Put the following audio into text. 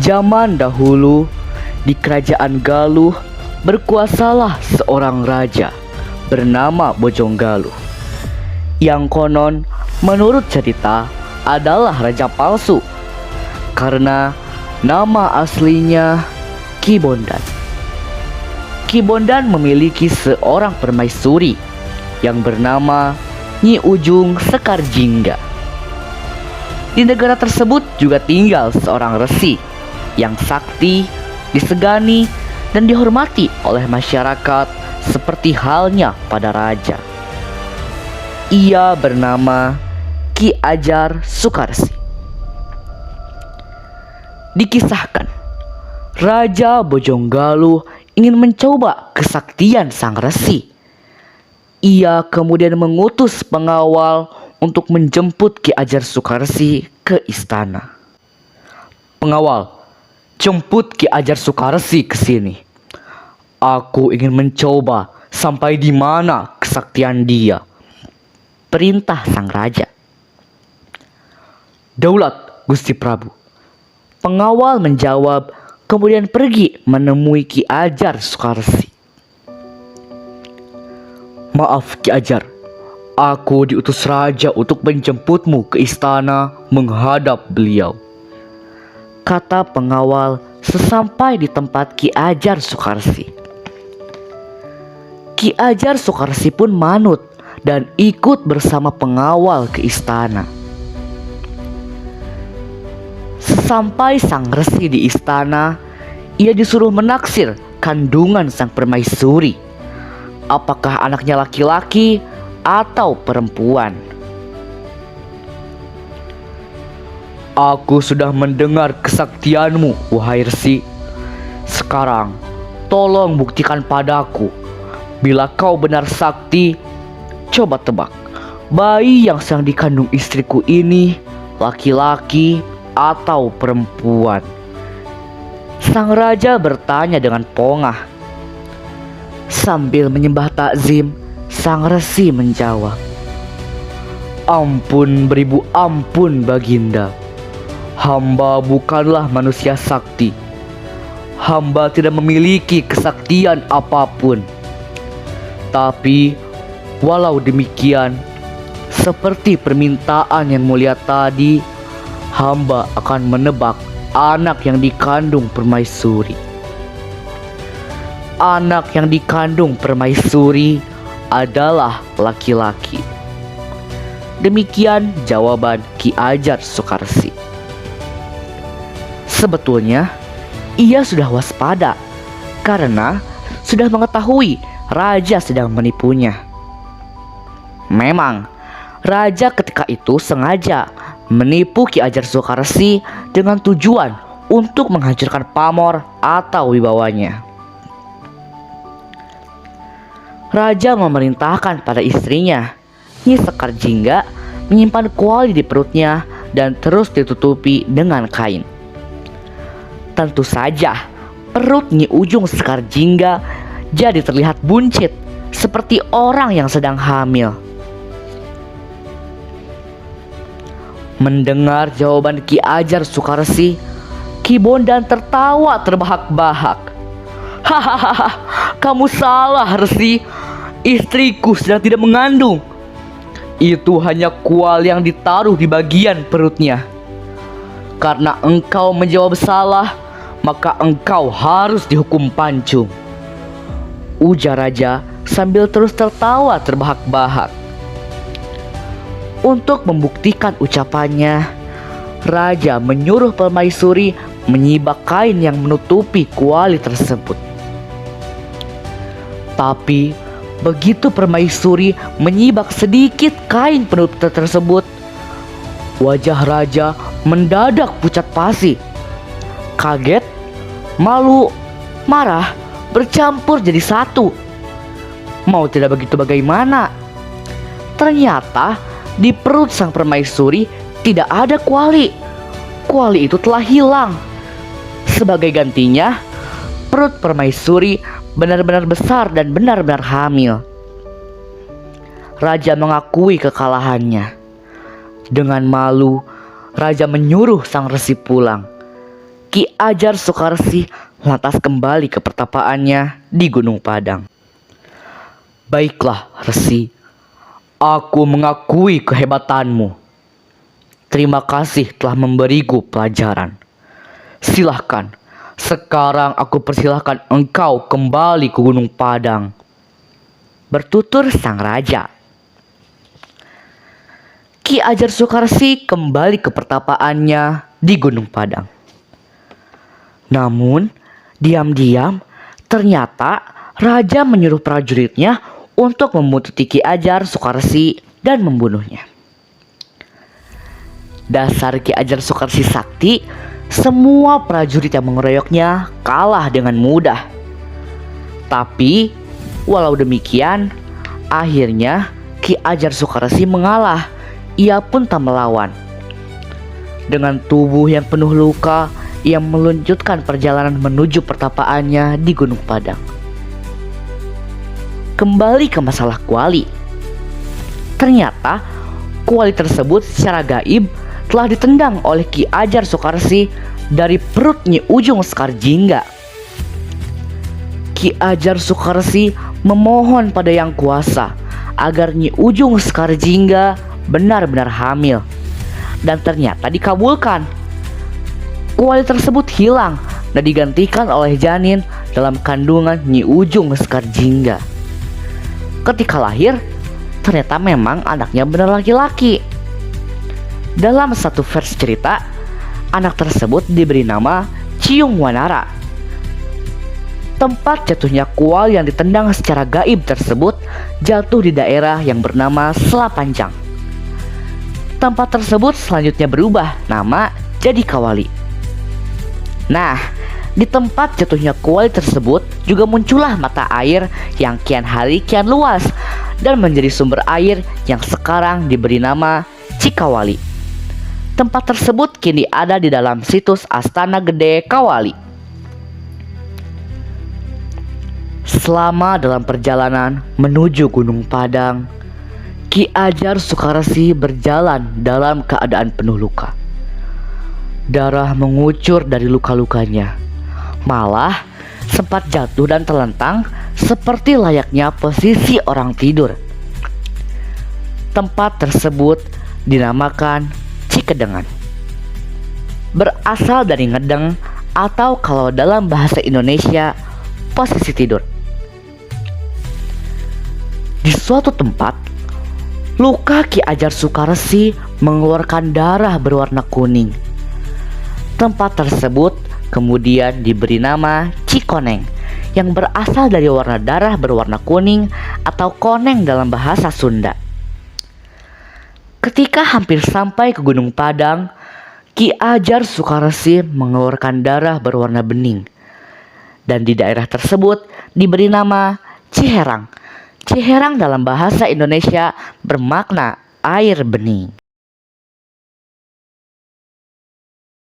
Zaman dahulu, di kerajaan Galuh, berkuasalah seorang raja bernama Bojonggaluh, yang konon menurut cerita adalah raja palsu karena nama aslinya Ki Bondan. Ki Bondan memiliki seorang permaisuri yang bernama Nyi Ujung Sekarjingga. Di negara tersebut juga tinggal seorang resi yang sakti, disegani, dan dihormati oleh masyarakat seperti halnya pada raja. Ia bernama Ki Ajar Sukarsi. Dikisahkan, Raja Bojonggaluh ingin mencoba kesaktian sang resi. Ia kemudian mengutus pengawal untuk menjemput Ki Ajar Sukarsi ke istana. "Pengawal, jemput Ki Ajar Sukarsi ke sini. Aku ingin mencoba sampai di mana kesaktian dia," perintah sang raja. "Daulat, Gusti Prabu." Pengawal menjawab, kemudian pergi menemui Ki Ajar Sukarsi. "Maaf Ki Ajar, aku diutus raja untuk menjemputmu ke istana menghadap beliau," kata pengawal sesampai di tempat Ki Ajar Sukarsi. Ki Ajar Sukarsi pun manut dan ikut bersama pengawal ke istana. Sesampai sang resi di istana, ia disuruh menaksir kandungan sang permaisuri. Apakah anaknya laki-laki atau perempuan? "Aku sudah mendengar kesaktianmu, wahai resi. Sekarang, tolong buktikan padaku. Bila kau benar sakti, coba tebak, bayi yang sedang dikandung istriku ini laki-laki atau perempuan?" Sang raja bertanya dengan pongah. Sambil menyembah takzim, sang resi menjawab, "Ampun beribu ampun Baginda. Hamba bukanlah manusia sakti. Hamba tidak memiliki kesaktian apapun. Tapi walau demikian, seperti permintaan yang mulia tadi, hamba akan menebak anak yang dikandung permaisuri. Anak yang dikandung permaisuri adalah laki-laki." Demikian jawaban Ki Ajar Sukarsi. Sebetulnya ia sudah waspada karena sudah mengetahui raja sedang menipunya. Memang raja ketika itu sengaja menipu Ki Ajar Sukarsi dengan tujuan untuk menghancurkan pamor atau wibawanya. Raja memerintahkan pada istrinya, Nyi Sekarjingga, menyimpan kuali di perutnya dan terus ditutupi dengan kain. Tentu saja, perut Nyi Ujung Sekarjingga jadi terlihat buncit seperti orang yang sedang hamil. Mendengar jawaban Ki Ajar Sukarsi, Ki Bondan tertawa terbahak-bahak. "Hahaha, kamu salah resi. Istriku sedang tidak mengandung. Itu hanya kual yang ditaruh di bagian perutnya. Karena engkau menjawab salah, maka engkau harus dihukum pancung," ujar raja sambil terus tertawa terbahak-bahak. Untuk membuktikan ucapannya, raja menyuruh permaisuri menyibak kain yang menutupi kuali tersebut. Tapi begitu permaisuri menyibak sedikit kain penutup tersebut, wajah raja mendadak pucat pasi. Kaget, malu, marah bercampur jadi satu. Mau tidak begitu bagaimana? Ternyata di perut sang permaisuri tidak ada kuali. Kuali itu telah hilang. Sebagai gantinya, perut permaisuri benar-benar besar dan benar-benar hamil. Raja mengakui kekalahannya. Dengan malu, raja menyuruh sang resi pulang. Ki Ki Ajar Soekarsi lantas kembali ke pertapaannya di Gunung Padang. Baiklah, Resi. Aku mengakui kehebatanmu. Terima kasih telah memberiku pelajaran. Silahkan, sekarang aku persilahkan engkau kembali ke Gunung Padang, bertutur sang raja. Ki Ajar Soekarsi kembali ke pertapaannya di Gunung Padang. Namun, diam-diam ternyata raja menyuruh prajuritnya untuk membuntuti Ki Ajar Soekarsi dan membunuhnya. Dasar Ki Ajar Soekarsi sakti, semua prajurit yang mengeroyoknya kalah dengan mudah. Tapi, walau demikian, akhirnya Ki Ajar Soekarsi mengalah. Ia pun tak melawan. Dengan tubuh yang penuh luka, ia melanjutkan perjalanan menuju pertapaannya di Gunung Padang. Kembali ke masalah kuali. Ternyata kuali tersebut secara gaib telah ditendang oleh Ki Ajar Soekarsi dari perut Nyi Ujung Skarjingga. Ki Ajar Soekarsi memohon pada Yang Kuasa agar Nyi Ujung Skarjingga benar-benar hamil, dan ternyata dikabulkan. Kuali tersebut hilang dan digantikan oleh janin dalam kandungan Nyi Ujung Skarjingga. Ketika lahir, ternyata memang anaknya benar laki-laki. Dalam satu versi cerita, anak tersebut diberi nama Ciung Wanara. Tempat jatuhnya kuali yang ditendang secara gaib tersebut jatuh di daerah yang bernama Selapanjang. Tempat tersebut selanjutnya berubah nama jadi Kawali. Nah, di tempat jatuhnya kuali tersebut juga muncullah mata air yang kian hari kian luas dan menjadi sumber air yang sekarang diberi nama Cikawali. Tempat tersebut kini ada di dalam situs Astana Gede Kawali. Selama dalam perjalanan menuju Gunung Padang, Ki Ajar Soekarsi berjalan dalam keadaan penuh luka. Darah mengucur dari luka-lukanya. Malah sempat jatuh dan terlentang seperti layaknya posisi orang tidur. Tempat tersebut dinamakan Cikedengan. Berasal dari ngedeng atau kalau dalam bahasa Indonesia posisi tidur. Di suatu tempat, luka Ki Ajar Soekarsi mengeluarkan darah berwarna kuning. Tempat tersebut kemudian diberi nama Cikoneng yang berasal dari warna darah berwarna kuning atau koneng dalam bahasa Sunda. Ketika hampir sampai ke Gunung Padang, Ki Ajar Soekarsi mengeluarkan darah berwarna bening. Dan di daerah tersebut diberi nama Ciherang. Ciherang dalam bahasa Indonesia bermakna air bening.